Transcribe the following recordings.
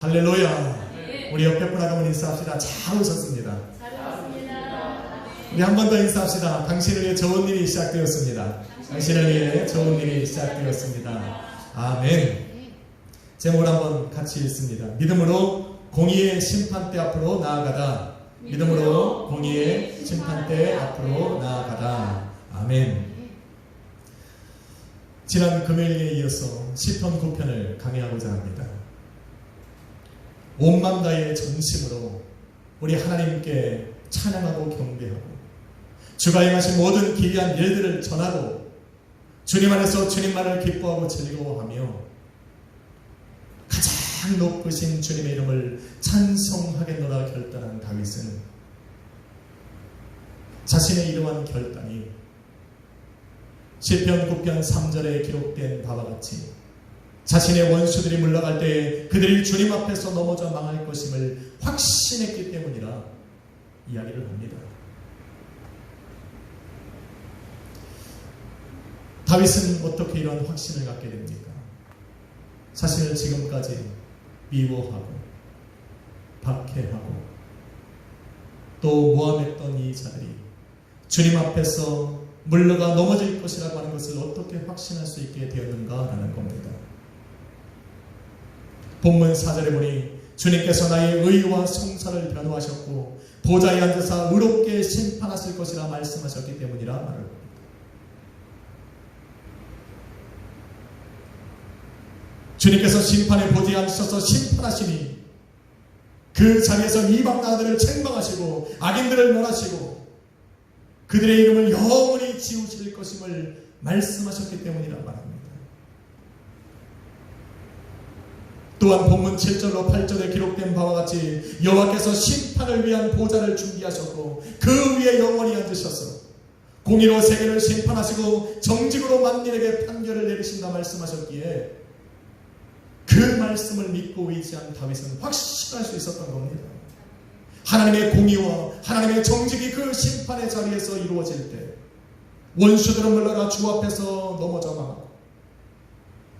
할렐루야. 네. 우리 옆에 분하고 한번 인사합시다. 잘 오셨습니다. 잘했습니다. 우리 한 번 더 인사합시다. 당신을 위해 좋은 일이 시작되었습니다. 당신을 위해 좋은 일이 시작되었습니다. 아멘. 제목을 한번 같이 읽습니다. 믿음으로 공의의 심판대 앞으로 나아가다. 믿음으로 공의의 심판대 앞으로 나아가다. 아멘. 지난 금요일에 이어서 시편 9편을 강의하고자 합니다. 온 맘 다의 전심으로 우리 하나님께 찬양하고 경배하고 주가 행하신 모든 기이한 일들을 전하고 주님 안에서 주님만을 기뻐하고 즐거워하며 가장 높으신 주님의 이름을 찬송하겠노라 결단한 다윗은 자신의 이러한 결단이 시편 9편 3절에 기록된 바와 같이 자신의 원수들이 물러갈 때에 그들이 주님 앞에서 넘어져 망할 것임을 확신했기 때문이라 이야기를 합니다. 다윗은 어떻게 이런 확신을 갖게 됩니까? 자신을 지금까지 미워하고 박해하고 또 모함했던 이 자들이 주님 앞에서 물러가 넘어질 것이라고 하는 것을 어떻게 확신할 수 있게 되었는가라는 겁니다. 본문 4절에 보니 주님께서 나의 의와 송사를 변호하셨고 보좌에 앉아서 의롭게 심판하실 것이라 말씀하셨기 때문이라 말을 합니다. 주님께서 심판의 보좌에 앉으셔서 심판하시니 그 자리에서 이방 나라들을 책망하시고 악인들을 멸하시고 그들의 이름을 영원히 지우실 것임을 말씀하셨기 때문이라 말합니다. 또한 본문 7절로 8절에 기록된 바와 같이 여호와께서 심판을 위한 보좌를 준비하셨고 그 위에 영원히 앉으셔서 공의로 세계를 심판하시고 정직으로 만민에게 판결을 내리신다 말씀하셨기에 그 말씀을 믿고 의지한 다윗은 확신할 수 있었던 겁니다. 하나님의 공의와 하나님의 정직이 그 심판의 자리에서 이루어질 때 원수들은 물러가 주 앞에서 넘어져 망하고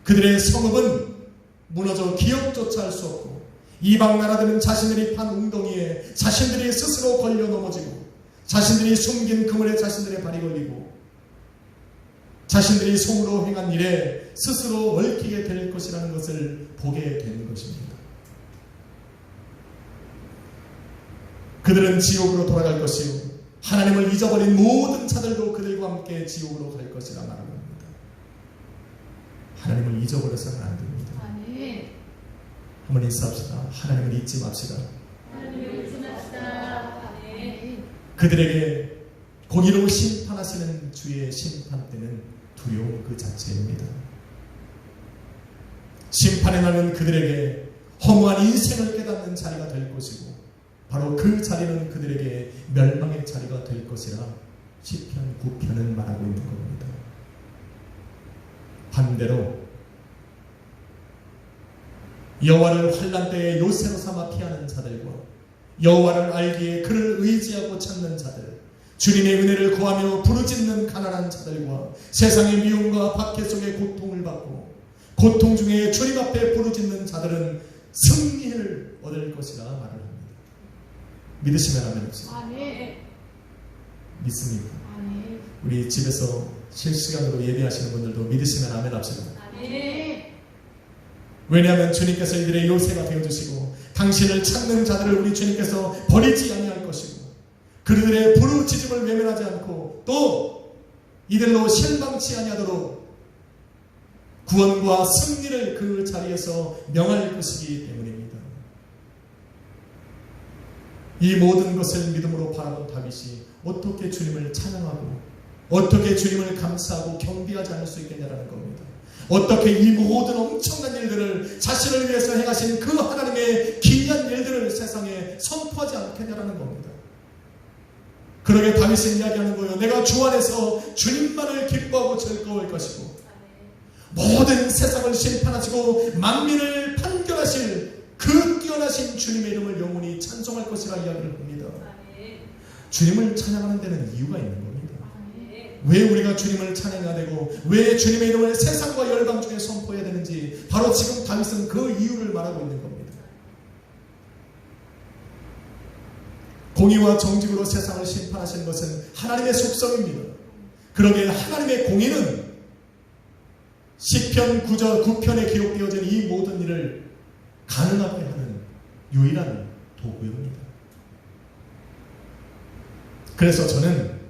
그들의 성읍은 무너져 기억조차 할 수 없고 이방 나라들은 자신들이 판 웅덩이에 자신들이 스스로 걸려 넘어지고 자신들이 숨긴 그물에 자신들의 발이 걸리고 자신들이 손으로 행한 일에 스스로 얽히게 될 것이라는 것을 보게 되는 것입니다. 그들은 지옥으로 돌아갈 것이요 하나님을 잊어버린 모든 자들도 그들과 함께 지옥으로 갈 것이라 말합니다. 하나님을 잊어버려서는 안 됩니다. 한번 인사합시다. 하나님을 잊지 맙시다. 그들에게 공의로 심판하시는 주의 심판 때는 두려움 그 자체입니다. 심판의 날은 그들에게 허무한 인생을 깨닫는 자리가 될 것이고 바로 그 자리는 그들에게 멸망의 자리가 될 것이라 시편 9편은 말하고 있는 겁니다. 반대로 여호와를 환난 때에 요새로 삼아 피하는 자들과 여호와를 알기에 그를 의지하고 찾는 자들, 주님의 은혜를 구하며 부르짖는 가난한 자들과 세상의 미움과 박해 속에 고통을 받고 고통 중에 주님 앞에 부르짖는 자들은 승리를 얻을 것이라 말을 합니다. 믿으시면 아멘 합시다. 믿습니까? 우리 집에서 실시간으로 예배하시는 분들도 믿으시면 아멘 합시다. 왜냐하면 주님께서 이들의 요새가 되어주시고 당신을 찾는 자들을 우리 주님께서 버리지 아니할 것이고 그들의 부르짖음을 외면하지 않고 또 이들로 실망치 아니하도록 구원과 승리를 그 자리에서 명할 것이기 때문입니다. 이 모든 것을 믿음으로 바라본 다윗이 어떻게 주님을 찬양하고 어떻게 주님을 감사하고 경배하지 않을 수 있겠냐라는 겁니다. 어떻게 이 모든 엄청난 일들을 자신을 위해서 행하신 그 하나님의 기이한 일들을 세상에 선포하지 않겠냐라는 겁니다. 그러게 다윗은 이야기하는 거예요. 내가 주 안에서 주님만을 기뻐하고 즐거워할 것이고 모든 세상을 심판하시고 만민을 판결하실 그 뛰어나신 주님의 이름을 영원히 찬송할 것이라 이야기를 합니다. 주님을 찬양하는 데는 이유가 있는 겁니다. 왜 우리가 주님을 찬양해야 되고 왜 주님의 이름을 세상과 열방 중에 선포해야 되는지 바로 지금 다윗은 그 이유를 말하고 있는 겁니다. 공의와 정직으로 세상을 심판하시는 것은 하나님의 속성입니다. 그러기에 하나님의 공의는 시편 9편에 기록되어진 이 모든 일을 가능하게 하는 유일한 도구입니다. 그래서 저는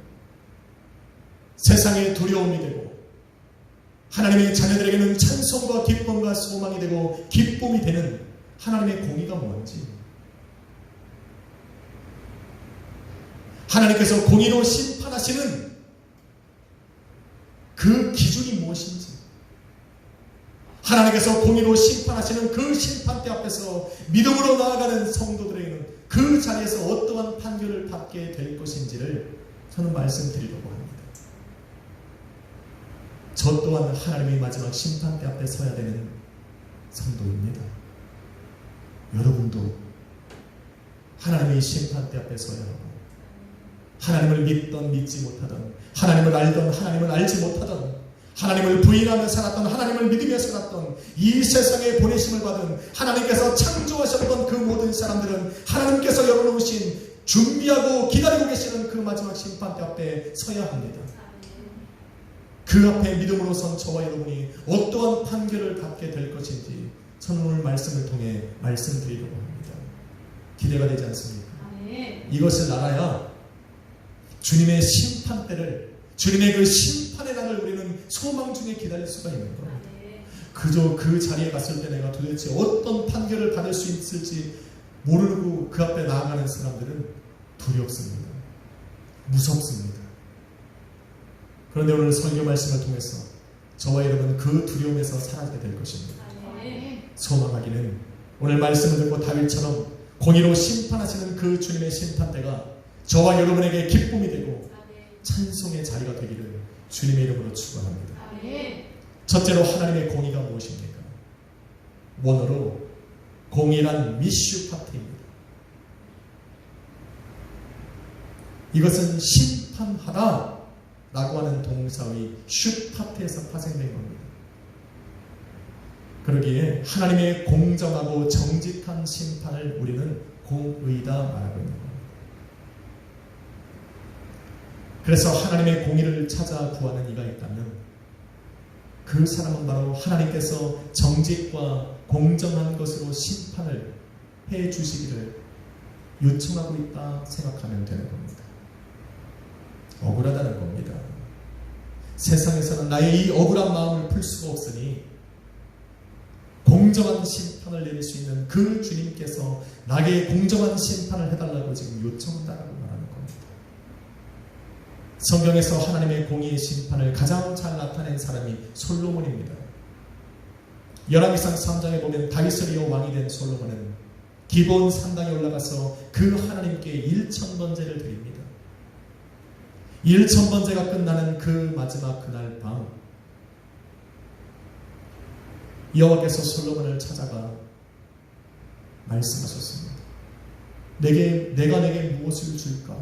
세상에 두려움이 되고 하나님의 자녀들에게는 찬송과 기쁨과 소망이 되고 기쁨이 되는 하나님의 공의가 뭔지, 하나님께서 공의로 심판하시는 그 기준이 무엇인지, 하나님께서 공의로 심판하시는 그 심판대 앞에서 믿음으로 나아가는 성도들에게는 그 자리에서 어떠한 판결을 받게 될 것인지를 저는 말씀드리려고 합니다. 저 또한 하나님의 마지막 심판대 앞에 서야 되는 성도입니다. 여러분도 하나님의 심판대 앞에 서야 하고, 하나님을 믿던 믿지 못하던, 하나님을 알던 하나님을 알지 못하던, 하나님을 부인하며 살았던, 하나님을 믿으며 살았던, 이 세상에 보내심을 받은 하나님께서 창조하셨던 그 모든 사람들은 하나님께서 열어놓으신, 준비하고 기다리고 계시는 그 마지막 심판대 앞에 서야 합니다. 그 앞에 믿음으로 선 저와 여러분이 어떠한 판결을 받게 될 것인지 저는 오늘 말씀을 통해 말씀드리려고 합니다. 기대가 되지 않습니까? 이것을 알아야 주님의 심판대를, 주님의 그 심판의 날을 우리는 소망 중에 기다릴 수가 있는 겁니다. 그저 그 자리에 갔을 때 내가 도대체 어떤 판결을 받을 수 있을지 모르고 그 앞에 나아가는 사람들은 두렵습니다. 무섭습니다. 그런데 오늘 설교 말씀을 통해서 저와 여러분 그 두려움에서 살아가게 될 것입니다. 소망하기는 오늘 말씀을 듣고 다윗처럼 공의로 심판하시는 그 주님의 심판대가 저와 여러분에게 기쁨이 되고 찬송의 자리가 되기를 주님의 이름으로 축원합니다. 첫째로 하나님의 공의가 무엇입니까? 원어로 공의란 미슈파트입니다. 이것은 심판하다 라고 하는 동사의 슈파트에서 파생된 겁니다. 그러기에 하나님의 공정하고 정직한 심판을 우리는 공의다 말하고 있는 겁니다. 그래서 하나님의 공의를 찾아 구하는 이가 있다면 그 사람은 바로 하나님께서 정직과 공정한 것으로 심판을 해 주시기를 요청하고 있다 생각하면 되는 겁니다. 억울하다는 겁니다. 세상에서는 나의 이 억울한 마음을 풀 수가 없으니 공정한 심판을 내릴 수 있는 그 주님께서 나에게 공정한 심판을 해달라고 지금 요청한다고 말하는 겁니다. 성경에서 하나님의 공의의 심판을 가장 잘 나타낸 사람이 솔로몬입니다. 열왕기상 3장에 보면 다윗을 이어 왕이 된 솔로몬은 기브온 산당에 올라가서 그 하나님께 1000번제를 드립니다. 1000번제가 끝나는 그 마지막 그날 밤 여호와께서 솔로몬을 찾아가 말씀하셨습니다. 내가 내게 무엇을 줄까?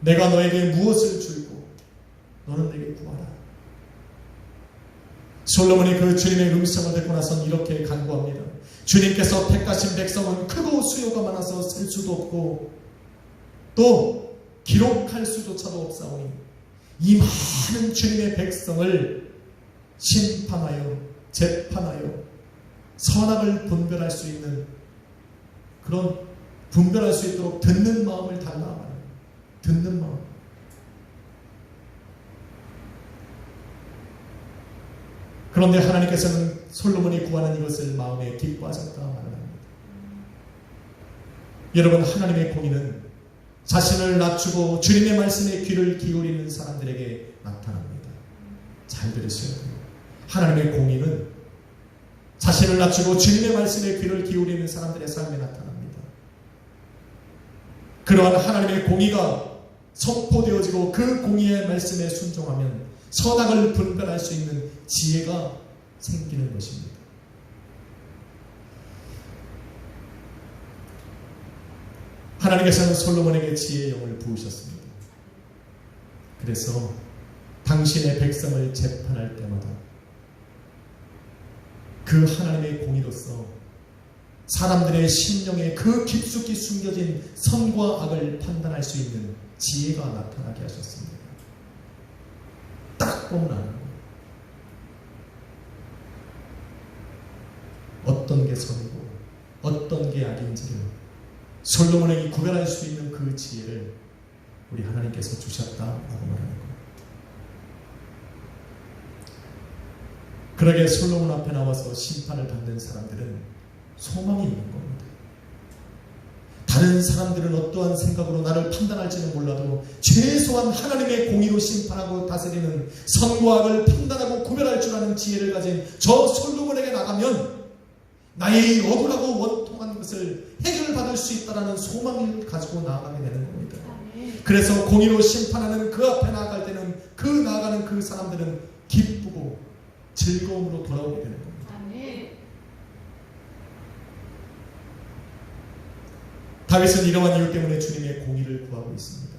내가 너에게 무엇을 줄고 너는 내게 구하라. 솔로몬이 그 주님의 음성을 듣고 나선 이렇게 간구합니다. 주님께서 택하신 백성은 크고 수요가 많아서 셀 수도 없고 또 기록할 수조차도 없사오니 이 많은 주님의 백성을 심판하여 재판하여 선악을 분별할 수 있는 그런 분별할 수 있도록 듣는 마음을 달라 말합니다. 듣는 마음. 그런데 하나님께서는 솔로몬이 구하는 이것을 마음에 기뻐하셨다 말합니다. 여러분, 하나님의 공의는 자신을 낮추고 주님의 말씀에 귀를 기울이는 사람들에게 나타납니다. 잘 들으셔야 돼요. 하나님의 공의는 자신을 낮추고 주님의 말씀에 귀를 기울이는 사람들의 삶에 나타납니다. 그러한 하나님의 공의가 선포되어지고 그 공의의 말씀에 순종하면 선악을 분별할 수 있는 지혜가 생기는 것입니다. 하나님께서는 솔로몬에게 지혜의 영을 부으셨습니다. 그래서 당신의 백성을 재판할 때마다 그 하나님의 공의로서 사람들의 심령에 그 깊숙이 숨겨진 선과 악을 판단할 수 있는 지혜가 나타나게 하셨습니다. 딱 보면 아는 거예요. 어떤 게 선이고 어떤 게 악인지를 솔로몬에게 구별할 수 있는 그 지혜를 우리 하나님께서 주셨다라고 말하는 거예요. 그러게 솔로몬 앞에 나와서 심판을 받는 사람들은 소망이 있는 겁니다. 다른 사람들은 어떠한 생각으로 나를 판단할지는 몰라도 최소한 하나님의 공의로 심판하고 다스리는 선과 악을 판단하고 구별할 줄 아는 지혜를 가진 저 솔로몬에게 나가면 나의 억울하고 원통한 것을 해결받을 수 있다는 소망을 가지고 나아가게 되는 겁니다. 그래서 공의로 심판하는 그 앞에 나아갈 때는 그 나아가는 그 사람들은 기쁘고 즐거움으로 돌아오게 되는 겁니다. 다윗은 이러한 이유 때문에 주님의 공의를 구하고 있습니다.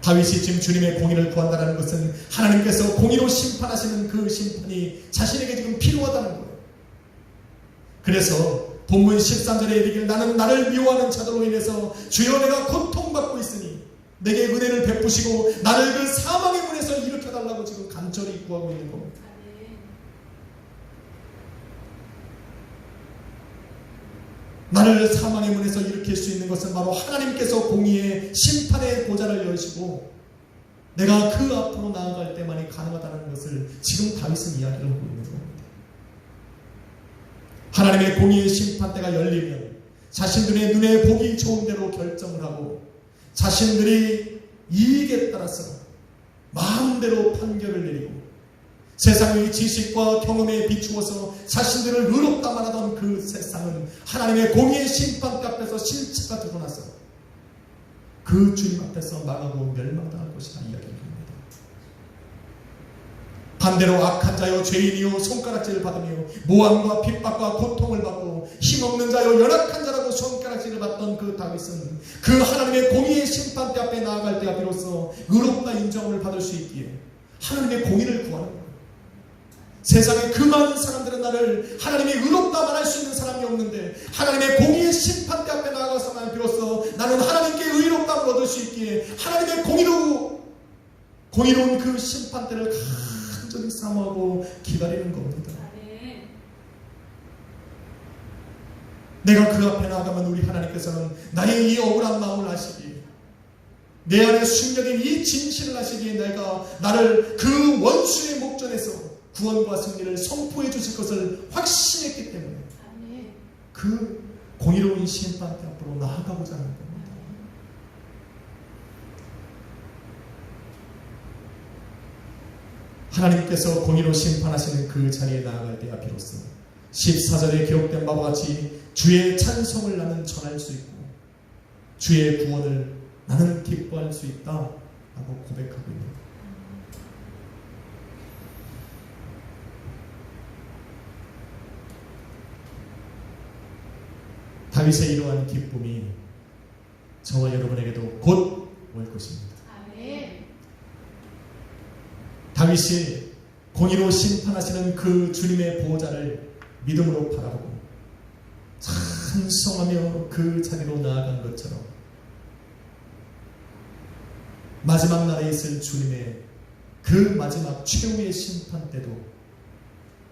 다윗이 지금 주님의 공의를 구한다는 것은 하나님께서 공의로 심판하시는 그 심판이 자신에게 지금 필요하다는 거예요. 그래서 본문 13절에 이르기를 나는 나를 미워하는 자들로 인해서 주여 내가 고통받고 있으니 내게 은혜를 베푸시고 나를 그 사망의 문에서 일으켜달라고 지금 간절히 구하고 있는 겁니다. 나를 사망의 문에서 일으킬 수 있는 것은 바로 하나님께서 공의의 심판의 보좌를 여시고 내가 그 앞으로 나아갈 때만이 가능하다는 것을 지금 다윗은 이야기를 하고 있는 겁니다. 하나님의 공의의 심판대가 열리면 자신들의 눈에 보기 좋은 대로 결정을 하고 자신들이 이익에 따라서 마음대로 판결을 내리고 세상의 지식과 경험에 비추어서 자신들을 의롭다만 하던 그 세상은 하나님의 공의의 심판대 앞에서 실체가 드러나서 그 주님 앞에서 망하고 멸망당할 것이다 이야기를 합니다. 반대로 악한 자여 죄인이요 손가락질을 받으며 모함과 핍박과 고통을 받고 힘없는 자여 연약한 자라고 손가락질을 받던 그 다윗은 그 하나님의 공의의 심판대 앞에 나아갈 때가 비로소 의롭다 인정을 받을 수 있기에 하나님의 공의를 구하는 거예요. 세상에 그 많은 사람들은 나를 하나님이 의롭다 말할 수 있는 사람이 없는데 하나님의 공의의 심판대 앞에 나아가서만 비로소 나는 하나님께 의롭다를 얻을 수 있기에 하나님의 공의로운 그 심판대를 간절히 사모하고 기다리는 겁니다. 내가 그 앞에 나아가면 우리 하나님께서는 나의 이 억울한 마음을 아시기에 내 안에 숨겨진 이 진실을 아시기에 내가 나를 그 원수의 목전에서 구원과 승리를 선포해 주실 것을 확신했기 때문에 그 공의로운 심판대 앞으로 나아가고자 하는 겁니다. 하나님께서 공의로 심판하시는 그 자리에 나아갈 때야 비로소 14절에 기록된 바와 같이 주의 찬송을 나는 전할 수 있고 주의 구원을 나는 기뻐할 수 있다 라고 고백하고 있는 거예요. 다윗의 이러한 기쁨이 저와 여러분에게도 곧 올 것입니다. 다윗이 공의로 심판하시는 그 주님의 보호자를 믿음으로 바라보고 찬송하며 그 자리로 나아간 것처럼 마지막 날에 있을 주님의 그 마지막 최후의 심판 때도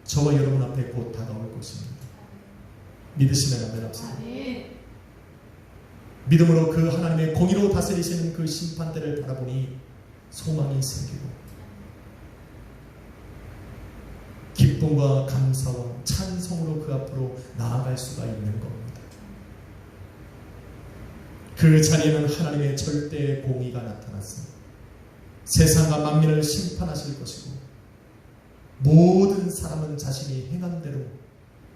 저와 여러분 앞에 곧 다가올 것입니다. 믿으시면 아멘합시다. 믿음으로 그 하나님의 공의로 다스리시는 그 심판대를 바라보니 소망이 생기고 기쁨과 감사와 찬송으로 그 앞으로 나아갈 수가 있는 겁니다. 그 자리에는 하나님의 절대의 공의가 나타났습니다. 세상과 만민을 심판하실 것이고 모든 사람은 자신이 행한 대로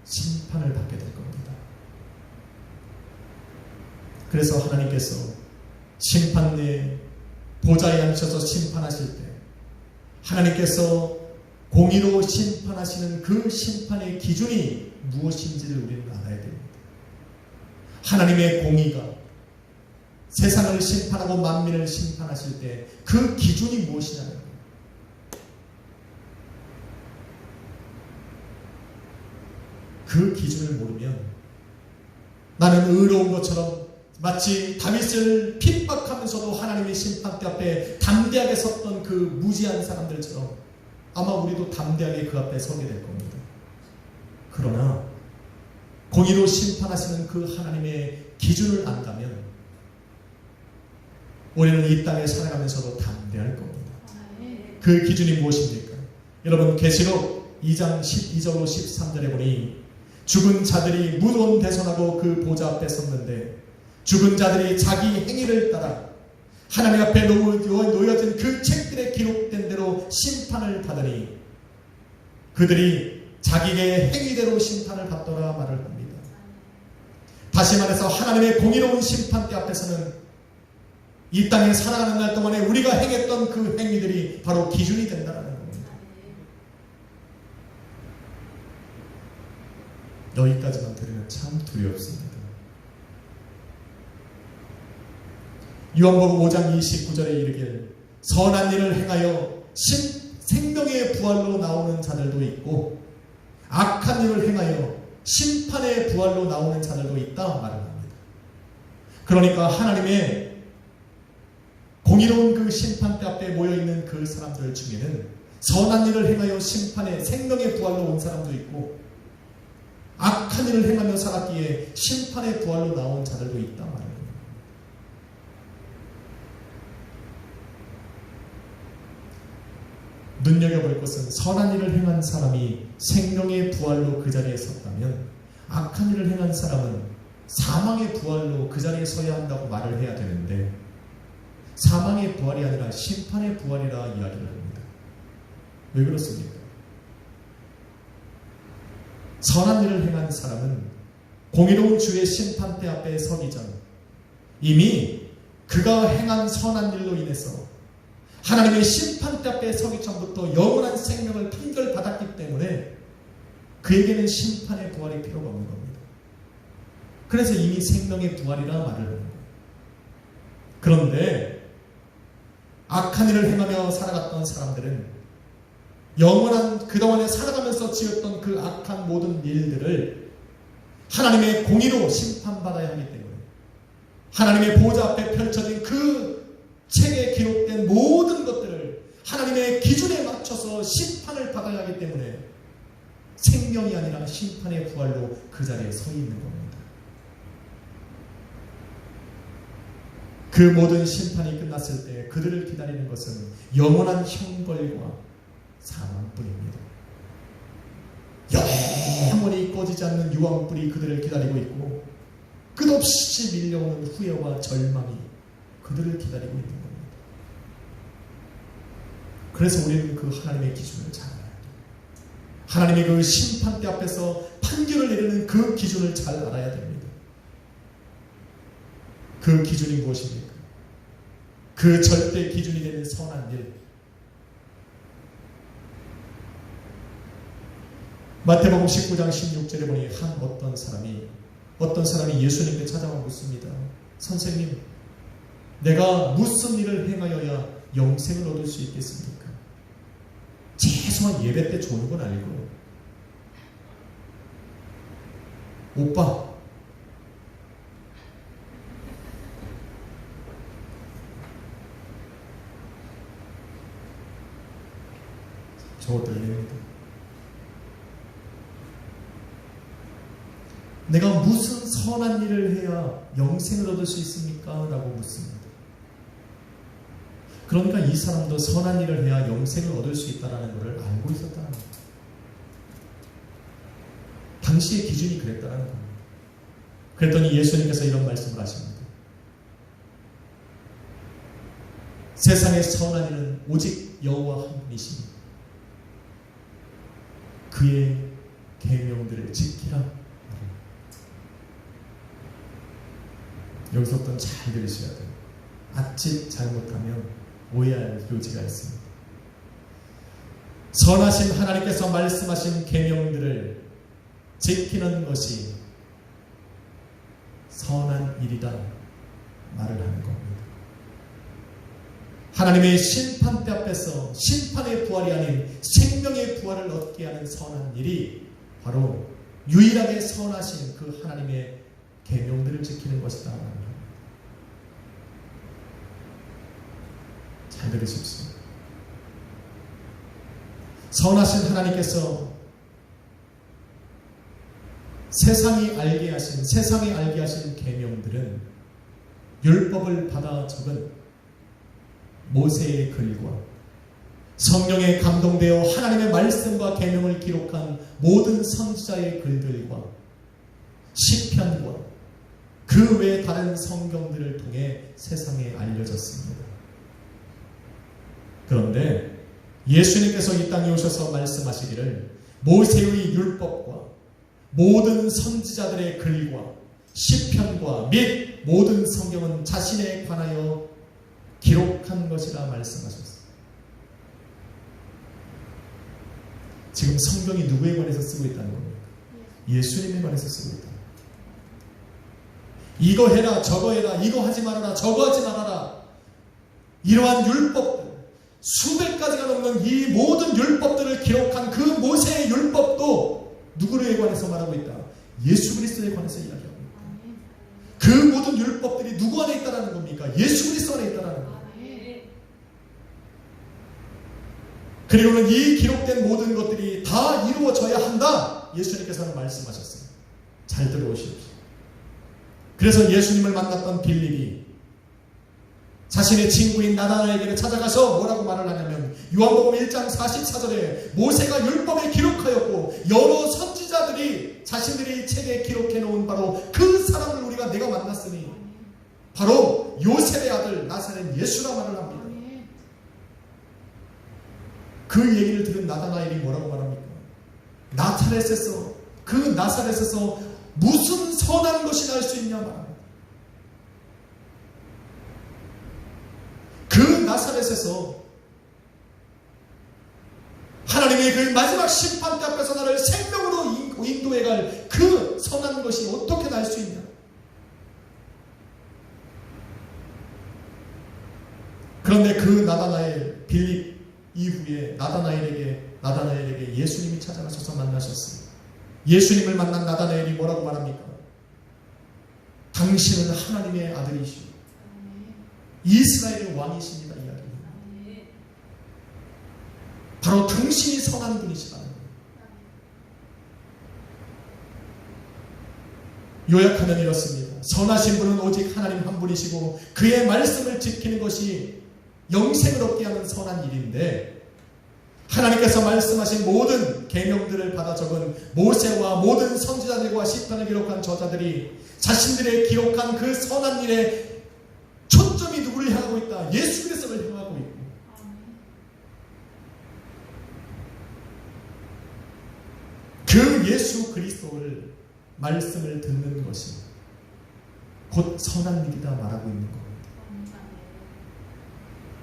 심판을 받게 될 겁니다. 그래서 하나님께서 심판대의 보좌에 앉으셔서 심판하실 때 하나님께서 공의로 심판하시는 그 심판의 기준이 무엇인지를 우리는 알아야 됩니다. 하나님의 공의가 세상을 심판하고 만민을 심판하실 때 그 기준이 무엇이냐는 거예요. 그 기준을 모르면 나는 의로운 것처럼 마치 다윗을 핍박하면서도 하나님의 심판대 앞에 담대하게 섰던 그 무지한 사람들처럼 아마 우리도 담대하게 그 앞에 서게 될 겁니다. 그러나 공의로 심판하시는 그 하나님의 기준을 안다면 우리는 이 땅에 살아가면서도 담대할 겁니다. 그 기준이 무엇입니까? 여러분 계시록 2장 12절로 13절에 보니 죽은 자들이 무덤 대선하고 그 보좌 앞에 섰는데 죽은 자들이 자기 행위를 따라 하나님 앞에 놓여진 그 책들에 기록된 대로 심판을 받으니 그들이 자기의 행위대로 심판을 받더라 말을 합니다. 다시 말해서 하나님의 공의로운 심판대 앞에서는 이 땅에 살아가는 날 동안에 우리가 행했던 그 행위들이 바로 기준이 된다는 겁니다. 여기까지만 들으면 참 두렵습니다. 요한복음 5장 29절에 이르길 선한 일을 행하여 생명의 부활로 나오는 자들도 있고 악한 일을 행하여 심판의 부활로 나오는 자들도 있다 말을 합니다. 그러니까 하나님의 공의로운 그 심판대 앞에 모여있는 그 사람들 중에는 선한 일을 행하여 심판의 생명의 부활로 온 사람도 있고 악한 일을 행하며 살았기에 심판의 부활로 나온 자들도 있다 말을 합니다. 눈여겨볼 것은 선한 일을 행한 사람이 생명의 부활로 그 자리에 섰다면 악한 일을 행한 사람은 사망의 부활로 그 자리에 서야 한다고 말을 해야 되는데 사망의 부활이 아니라 심판의 부활이라 이야기를 합니다. 왜 그렇습니까? 선한 일을 행한 사람은 공의로운 주의 심판대 앞에 서기 전 이미 그가 행한 선한 일로 인해서 하나님의 심판대 앞에 서기 전부터 영원한 생명을 판결받았기 때문에 그에게는 심판의 부활이 필요가 없는 겁니다. 그래서 이미 생명의 부활이라 말을 하는 거예요. 그런데 악한 일을 행하며 살아갔던 사람들은 영원한 그동안에 살아가면서 지었던 그 악한 모든 일들을 하나님의 공의로 심판받아야 하기 때문에 하나님의 보좌 앞에 펼쳐진 그 책에 기록된 모든 것들을 하나님의 기준에 맞춰서 심판을 받아야 하기 때문에 생명이 아니라 심판의 부활로 그 자리에 서 있는 겁니다. 그 모든 심판이 끝났을 때 그들을 기다리는 것은 영원한 형벌과 사망뿐입니다. 영원히 꺼지지 않는 유황불이 그들을 기다리고 있고 끝없이 밀려오는 후회와 절망이 그들을 기다리고 있는 겁니다. 그래서 우리는 그 하나님의 기준을 잘 알아야 돼요. 하나님의 그 심판대 앞에서 판결을 내리는 그 기준을 잘 알아야 됩니다. 그 기준이 무엇입니까? 그 절대 기준이 되는 선한 일. 마태복음 19장 16절에 보니 어떤 사람이 예수님께 찾아와 묻습니다. 선생님, 내가 무슨 일을 행하여야 영생을 얻을 수 있겠습니까? 최소한 예배 때 좋은 건 알고 오빠 저 들립니다. 내가 무슨 선한 일을 해야 영생을 얻을 수 있습니까? 라고 묻습니다. 그러니까 이 사람도 선한 일을 해야 영생을 얻을 수 있다는 것을 알고 있었다는 겁니다. 당시의 기준이 그랬다는 겁니다. 그랬더니 예수님께서 이런 말씀을 하십니다. 세상의 선한 일은 오직 여호와 한 분이시니 그의 계명들을 지키라. 여기서부터 잘 들으셔야 돼요. 아직 잘못하면 오해할 요지가 있습니다. 선하신 하나님께서 말씀하신 계명들을 지키는 것이 선한 일이다 말을 하는 겁니다. 하나님의 심판대 앞에서 심판의 부활이 아닌 생명의 부활을 얻게 하는 선한 일이 바로 유일하게 선하신 그 하나님의 계명들을 지키는 것이다. 잘 들으십시오. 선하신 하나님께서 세상이 알게 하신 계명들은 율법을 받아 적은 모세의 글과 성령에 감동되어 하나님의 말씀과 계명을 기록한 모든 선지자의 글들과 시편과 그 외 다른 성경들을 통해 세상에 알려졌습니다. 그런데 예수님께서 이 땅에 오셔서 말씀하시기를 모세의 율법과 모든 선지자들의 글과 시편과 및 모든 성경은 자신에 관하여 기록한 것이라 말씀하셨습니다. 지금 성경이 누구에 관해서 쓰고 있다는 겁니까? 예수님에 관해서 쓰고 있다. 이거 해라, 저거 해라, 이거 하지 말아라, 저거 하지 말아라. 이러한 율법들, 수백 가지가 넘는 이 모든 율법들을 기록한 그 모세의 율법도 누구에 관해서 말하고 있다? 예수 그리스도에 관해서 이야기하고 있다. 그 모든 율법들이 누구 안에 있다는 겁니까? 예수 그리스도 안에 있다는 겁니다. 그리고는 이 기록된 모든 것들이 다 이루어져야 한다. 예수님께서는 말씀하셨어요. 잘 들어오십시오. 그래서 예수님을 만났던 빌립이 자신의 친구인 나다나엘에게 찾아가서 뭐라고 말을 하냐면 요한복음 1장 44절에 모세가 율법에 기록하였고 여러 선지자들이 자신들이 책에 기록해 놓은 바로 그 사람을 내가 만났으니 바로 요셉의 아들 나사렛 예수라 말을 합니다. 그 얘기를 들은 나다나엘이 뭐라고 말합니까? 그 나사렛에서 무슨 선한 것이 날 수 있냐 말합니다. 그 나사렛에서 하나님의 그 마지막 심판대 앞에서 나를 생명으로 인도해갈 그 선한 것이 어떻게 날 수 있냐? 그런데 그 나다나엘 빌립 이후에 나다나엘에게 예수님이 찾아가셔서 만나셨습니다. 예수님을 만난 나다나엘이 뭐라고 말합니까? 당신은 하나님의 아들이시오. 이스라엘의 왕이십니다. 이야기입니다. 바로 당신이 선한 분이시라는 거예요. 요약하면 이렇습니다. 선하신 분은 오직 하나님 한 분이시고 그의 말씀을 지키는 것이 영생을 얻게 하는 선한 일인데 하나님께서 말씀하신 모든 계명들을 받아 적은 모세와 모든 선지자들과 시편을 기록한 저자들이 자신들의 기록한 그 선한 일에 초점이 누구를 향하고 있다? 예수 그리스도를 향하고 있고 그 예수 그리스도를 말씀을 듣는 것이 곧 선한 일이다 말하고 있는 겁니다.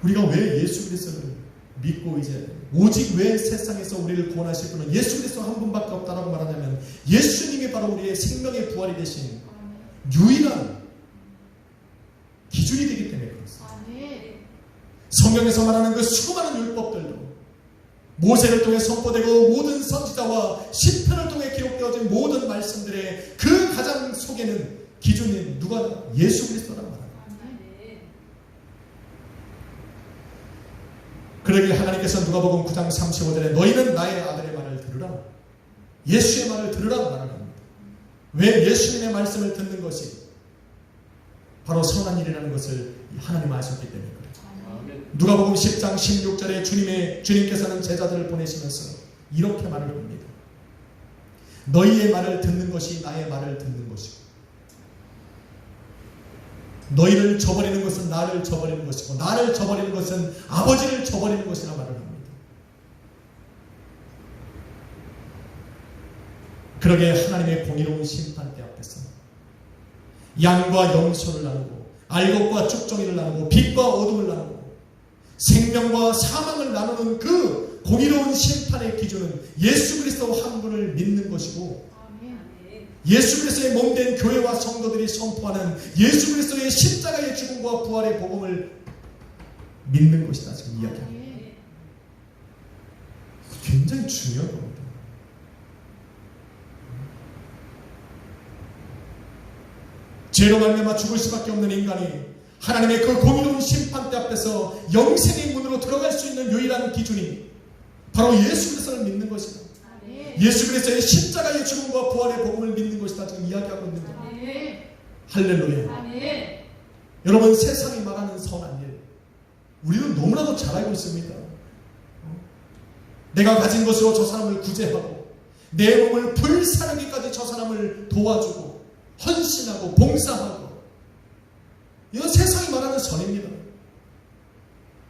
우리가 왜 예수 그리스도를 믿고 이제 오직 왜 세상에서 우리를 구원하실 분은 예수 그리스도 한 분밖에 없다라고 말하냐면 예수님이 바로 우리의 생명의 부활이 되신 유일한 기준이 되기 때문에 그렇습니다. 성경에서 말하는 그 수많은 율법들도 모세를 통해 선포되고 모든 선지자와 시편을 통해 기록되어진 모든 말씀들의 그 가장 속에는 기준인 누가? 예수 그리스도라고 말합니다. 그러기에 하나님께서 누가복음 9장 35절에 너희는 나의 아들의 말을 들으라. 예수의 말을 들으라 말을 합니다. 왜 예수님의 말씀을 듣는 것이 바로 선한 일이라는 것을 하나님 아셨기 때문에 그래요. 누가복음 10장 16절에 주님께서는 제자들을 보내시면서 이렇게 말을 합니다. 너희의 말을 듣는 것이 나의 말을 듣는 것이고 너희를 저버리는 것은 나를 저버리는 것이고 나를 저버리는 것은 아버지를 저버리는 것이라 말을 합니다. 그러게 하나님의 공의로운 심판대 앞에서 양과 염소를 나누고 알곡과 쭉정이를 나누고 빛과 어둠을 나누고 생명과 사망을 나누는 그 공의로운 심판의 기준은 예수 그리스도 한 분을 믿는 것이고 예수 그리스도의 몸된 교회와 성도들이 선포하는 예수 그리스도의 십자가의 죽음과 부활의 복음을 믿는 것이다. 지금 이야기합니다. 굉장히 중요한 겁니다. 죄로 말미암아 죽을 수밖에 없는 인간이 하나님의 그 공의로운 심판대 앞에서 영생의 문으로 들어갈 수 있는 유일한 기준이 바로 예수 그리스도를 믿는 것이다. 예수 그리스도의 십자가의 죽음과 부활의 복음을 믿는 것이다. 지금 이야기하고 있는 겁니다. 할렐루야. 여러분, 세상이 말하는 선한 일 우리는 너무나도 잘 알고 있습니다. 내가 가진 것으로 저 사람을 구제하고 내 몸을 불사르기까지 저 사람을 도와주고 헌신하고 봉사하고, 이건 세상이 말하는 선입니다.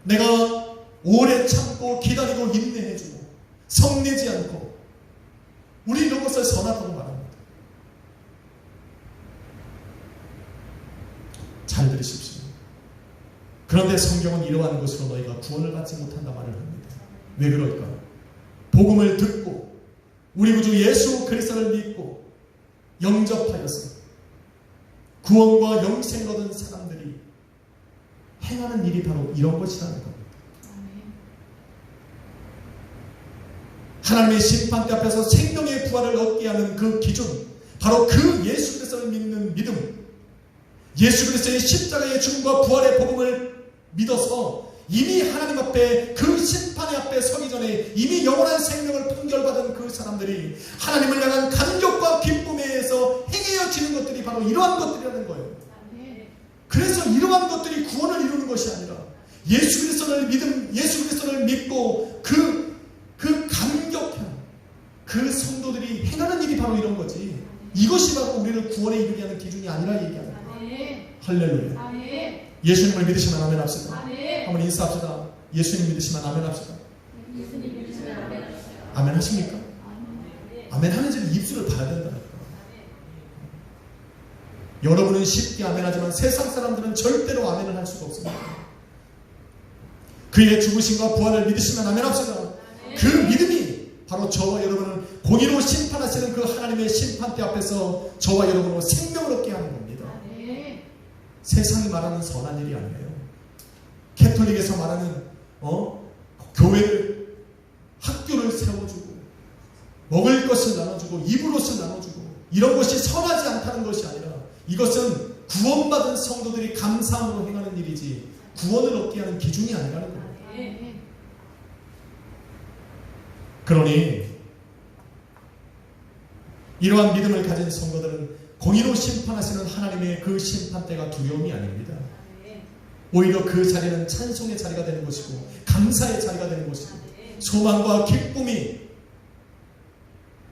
내가 오래 참고 기다리고 인내해주고 성내지 않고, 우리 이런 것을 선하다고 말합니다. 잘 들으십시오. 그런데 성경은 이러한 것으로 너희가 구원을 받지 못한다 말을 합니다. 왜 그럴까? 복음을 듣고 우리 구주 예수 그리스도를 믿고 영접하여서 구원과 영생을 얻은 사람들이 행하는 일이 바로 이런 것이라는 겁니다. 하나님의 심판대 앞에서 생명의 부활을 얻게 하는 그 기준, 바로 그 예수 그리스도를 믿는 믿음, 예수 그리스도의 십자가의 죽음과 부활의 복음을 믿어서 이미 하나님 앞에 그 심판의 앞에 서기 전에 이미 영원한 생명을 판결받은 그 사람들이 하나님을 향한 감격과 기쁨에 의해서 행해지는 것들이 바로 이러한 것들이라는 거예요. 그래서 이러한 것들이 구원을 이루는 것이 아니라 예수 그리스도를 믿고 그 감격한 그 성도들이 행하는 일이 바로 이런 거지. 이것이 바로 우리를 구원에 이르게 하는 기준이 아니라 얘기하는 거예요. 할렐루야. 예수님을 믿으시면 아멘 합시다. 한번 인사합시다. 예수님 믿으시면 아멘 합시다. 아멘 하십니까? 아멘 하는지는 입술을 봐야 된다니까. 여러분은 쉽게 아멘 하지만 세상 사람들은 절대로 아멘을 할 수가 없습니다. 그의 죽으심과 부활을 믿으시면 아멘 합시다. 그 믿음이 바로 저와 여러분을 공의로 심판하시는 그 하나님의 심판대 앞에서 저와 여러분을 생명을 얻게 하는 겁니다. 세상이 말하는 선한 일이 아니에요. 캐톨릭에서 말하는 교회를, 학교를 세워주고 먹을 것을 나눠주고 입을 옷을 나눠주고 이런 것이 선하지 않다는 것이 아니라 이것은 구원받은 성도들이 감사함으로 행하는 일이지 구원을 얻게 하는 기준이 아니라는 겁니다. 그러니 이러한 믿음을 가진 성도들은 공의로 심판하시는 하나님의 그 심판대가 두려움이 아닙니다. 오히려 그 자리는 찬송의 자리가 되는 것이고 감사의 자리가 되는 것이고 소망과 기쁨이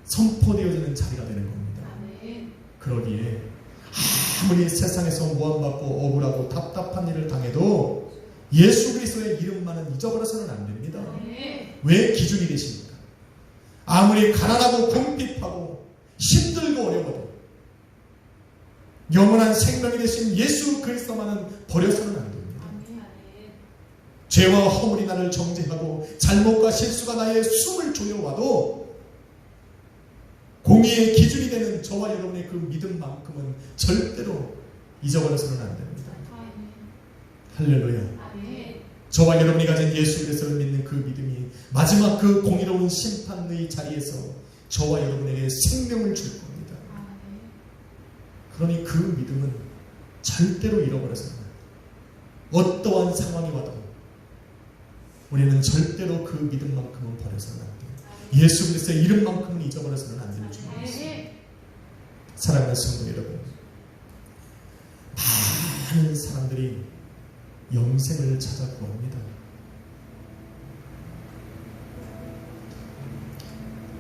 선포되어지는 자리가 되는 겁니다. 그러기에 아무리 세상에서 모함받고 억울하고 답답한 일을 당해도 예수 그리스도의 이름만은 잊어버려서는 안 됩니다. 왜 기준이 되십니까? 아무리 가난하고 궁핍하고 힘들고 어려워도 영원한 생명이 되신 예수 그리스도만은 버려서는 안 됩니다. 죄와 허물이 나를 정죄하고 잘못과 실수가 나의 숨을 조여와도 공의의 기준이 되는 저와 여러분의 그 믿음만큼은 절대로 잊어버려서는 안 됩니다. 할렐루야. 저와 여러분이 가진 예수 그리스도를 믿는 그 믿음이 마지막 그 공의로운 심판의 자리에서 저와 여러분에게 생명을 줄 겁니다. 그러니 그 믿음은 절대로 잃어버려서는 안 됩니다. 어떠한 상황이 와도 우리는 절대로 그 믿음만큼은 버려서는 안 돼요. 예수 그리스도의 이름만큼은 잊어버려서는 안 되는 줄 믿습니다. 사랑하는 성도 여러분, 많은 사람들이 영생을 찾아 구합니다.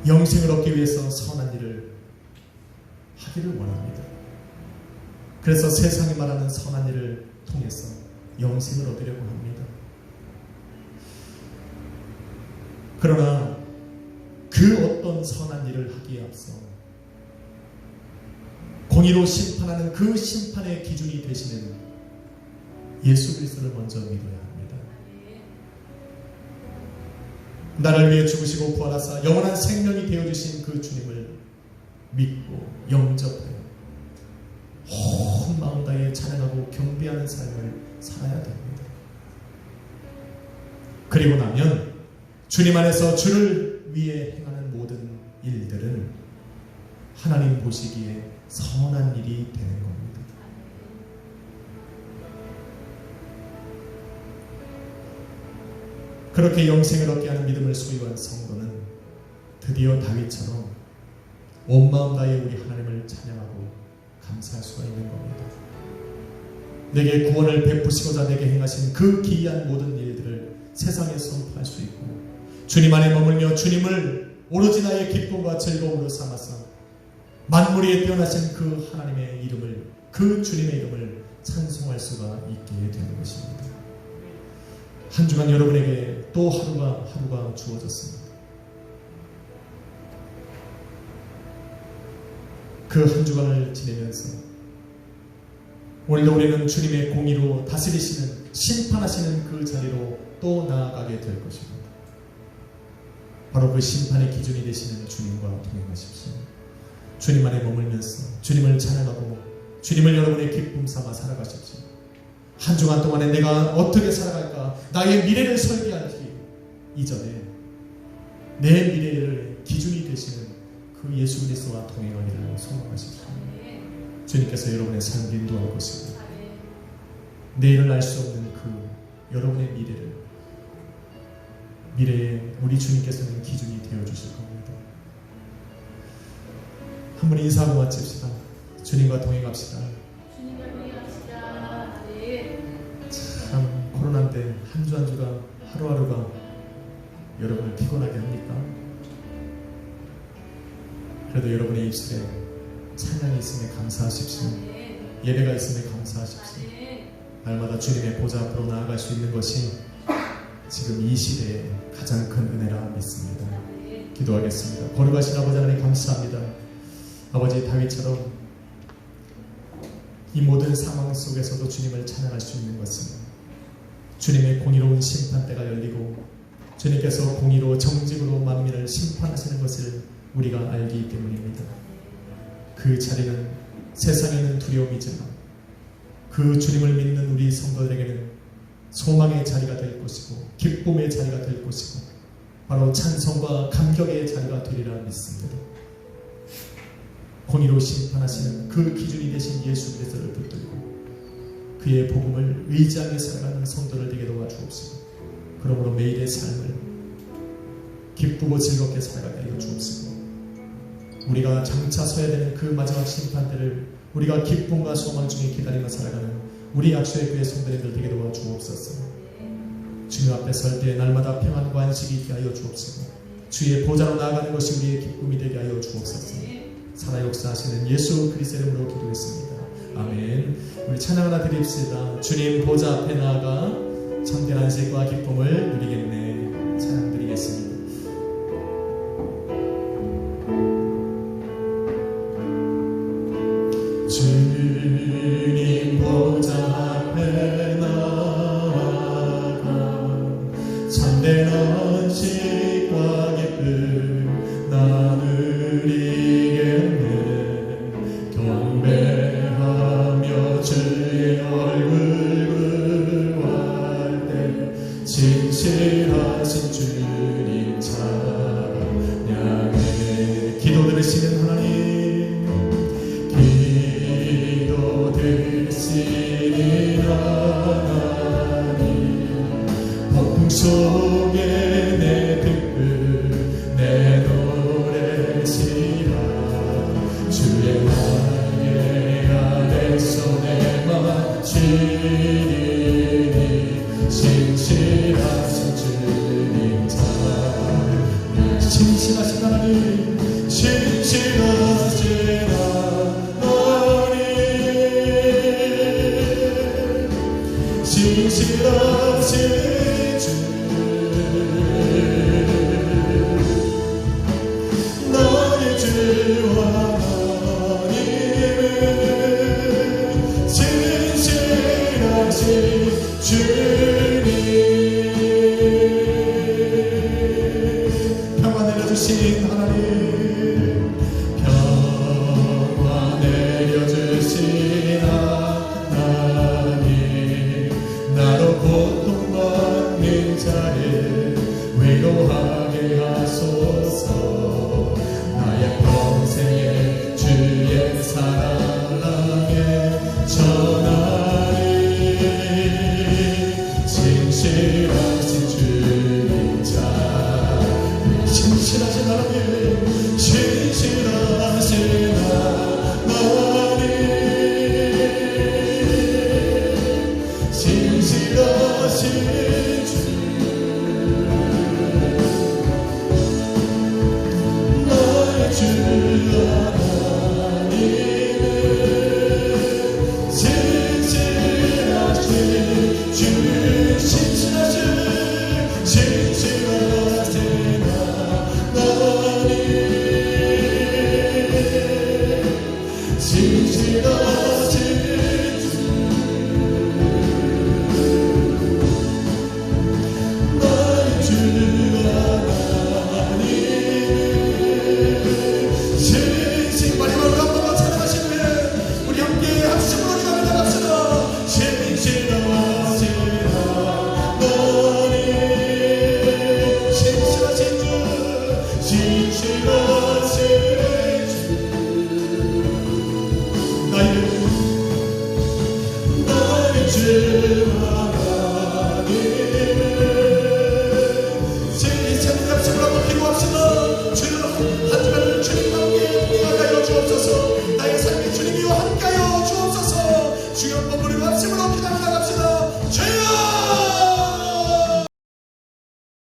영생을 얻기 위해서 선한 일을 하기를 원합니다. 그래서 세상이 말하는 선한 일을 통해서 영생을 얻으려고 합니다. 그러나 그 어떤 선한 일을 하기에 앞서 공의로 심판하는 그 심판의 기준이 되시는 예수 그리스도를 먼저 믿어야 합니다. 나를 위해 죽으시고 부활하사 영원한 생명이 되어주신 그 주님을 믿고 영접하여 온 마음 다해 찬양하고 경배하는 삶을 살아야 됩니다. 그리고 나면 주님 안에서 주를 위해 행하는 모든 일들은 하나님 보시기에 선한 일이 되는 겁니다. 그렇게 영생을 얻게 하는 믿음을 소유한 성도는 드디어 다윗처럼 온 마음 다해 우리 하나님을 찬양하고 감사할 수가 있는 겁니다. 내게 구원을 베푸시고자 내게 행하신 그 기이한 모든 일들을 세상에 선포할 수 있고, 주님 안에 머물며 주님을 오로지 나의 기쁨과 즐거움으로 삼아서 만물에 태어나신 그 하나님의 이름을, 그 주님의 이름을 찬송할 수가 있게 되는 것입니다. 한 주간 여러분에게 또 하루가 주어졌습니다. 그 한 주간을 지내면서 오늘도 우리는 주님의 공의로 다스리시는, 심판하시는 그 자리로 또 나아가게 될 것입니다. 바로 그 심판의 기준이 되시는 주님과 동행하십시오. 주님 안에 머물면서 주님을 찬양하고 주님을 여러분의 기쁨 삼아 살아가십시오. 한 주간 동안에 내가 어떻게 살아갈까, 나의 미래를 설계하기 이전에 내 미래를 기준이 되시는 그 예수 그리스도와 동행하기를 소망하십시오. 주님께서 여러분의 삶을 인도할 것입니다. 내일을 알 수 없는 그 여러분의 미래에 우리 주님께서는 기준이 되어주실 겁니다. 한번 인사하고 마칩시다. 주님과 동행합시다. 주님과 동행합시다. 참 코로나인데 한 주 한 주가 하루하루가 여러분을 피곤하게 합니까? 그래도 여러분의 입술에 찬양이 있음에 감사하십시오. 예배가 있음에 감사하십시오. 날마다 주님의 보좌 앞으로 나아갈 수 있는 것이 지금 이 시대의 가장 큰 은혜라 믿습니다. 기도하겠습니다. 거룩하신 아버지 하나님 감사합니다. 아버지 다윗처럼 이 모든 상황 속에서도 주님을 찬양할 수 있는 것은 주님의 공의로운 심판대가 열리고 주님께서 공의로 정직으로 만민을 심판하시는 것을 우리가 알기 때문입니다. 그 자리는 세상에는 두려움이지만 그 주님을 믿는 우리 성도들에게는 소망의 자리가 될 것이고 기쁨의 자리가 될 것이고 바로 찬송과 감격의 자리가 되리라 믿습니다. 공의로 심판하시는 그 기준이 되신 예수 그리스도를 붙들고 그의 복음을 의지하며 살아가는 성도를 되게 도와주옵시고, 그러므로 매일의 삶을 기쁘고 즐겁게 살아가게 하여 주옵시고, 우리가 장차 서야 되는 그 마지막 심판대를 우리가 기쁨과 소망 중에 기다리며 살아가는 우리 약속의 교회 성도님들 되게 도와주옵소서. 주님 앞에 설 때 날마다 평안과 안식이 있게 하여 주옵시고, 주의 보좌로 나아가는 것이 우리의 기쁨이 되게 하여 주옵소서. 살아 역사하시는 예수 그리스도의 이름으로 기도했습니다. 아멘. 우리 찬양 하나 드립시다. 주님 보좌 앞에 나아가 참된 안식과 기쁨을 누리겠네. 찬양 드리겠습니다. 주님 보좌 앞에 나아가 참된 안식과 기쁨 나누리겠네. 경배하며 주의 얼굴 구할 때 진실하신 주님 찬양해. 기도 들으시는 하나님, 기도 들으시는 하나님, 폭풍 속에 내 듣고 내 노래시라. 주의 날개 아래서 내 맞추리니 신실하신 주님 찬양. 신실하신 하나님, 신실하신 하나님, 신실하신 주 나의 주와 하나님은 신실하신 주시고